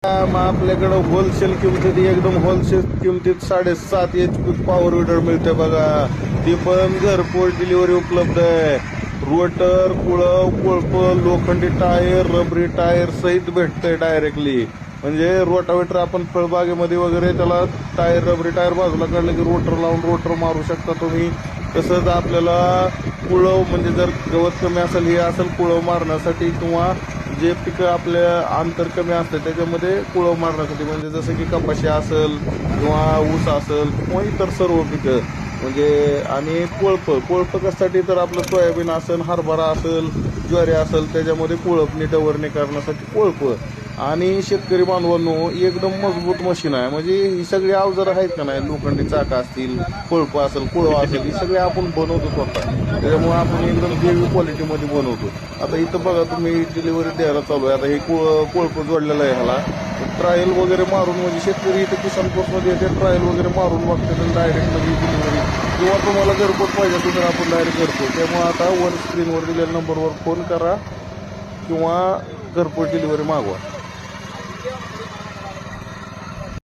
मग आपल्याकडं होलसेल किमतीत एकदम होलसेल किमतीत 7.5 HP पॉवर विडर मिळते बघा. ती पण घरपोच डिलिव्हरी उपलब्ध आहे. रोटर, कुळव, कोळप, लोखंडी टायर, रबरी टायर सहित भेटतंय डायरेक्टली. म्हणजे रोटावेटर आपण फळबागेमध्ये वगैरे त्याला टायर, रबरी टायर बाजूला काढलं की रोटर लावून रोटर मारू शकता तुम्ही. तसंच आपल्याला कुळव, म्हणजे जर गवत कमी असेल, हे असेल कुळव मारण्यासाठी, किंवा जे पिकं आपल्या अंतर कमी असतं त्याच्यामध्ये कुळव मारण्यासाठी, म्हणजे जसं की कपाशी असेल किंवा ऊस असेल किंवा इतर सर्व पिकं. म्हणजे आणि कोळप कशासाठी, तर आपलं सोयाबीन असेल, हरभरा असेल, ज्वारी असेल, त्याच्यामध्ये कोळपणी डवरणी करण्यासाठी कोळप. आणि शेतकरी बांधवांनो, एकदम मजबूत मशीन आहे. म्हणजे ही सगळी अवजारं आहेत का नाही, लोखंडी चाका असतील, कोळप असेल, कुळव असेल, ही सगळे आपण बनवतो स्वतः. त्याच्यामुळे आपण एकदम हेवी क्वालिटीमध्ये बनवतो. आता इथं बघा, तुम्ही डिलिव्हरी द्यायला चालू आहे. आता हे कोळप जोडलेलं आहे ह्याला. ट्रायल वगैरे मारून, म्हणजे शेतकरी इथे किसान पोस्टमध्ये येते, ट्रायल वगैरे मारून बघतात डायरेक्ट म्हणजे डिलिव्हरी. किंवा तुम्हाला घरपोच पाहिजे असेल तर आपण डायरेक्ट करतो. त्यामुळे आता वर स्क्रीनवर दिलेल्या नंबरवर फोन करा किंवा घरपोच डिलिव्हरी मागवा.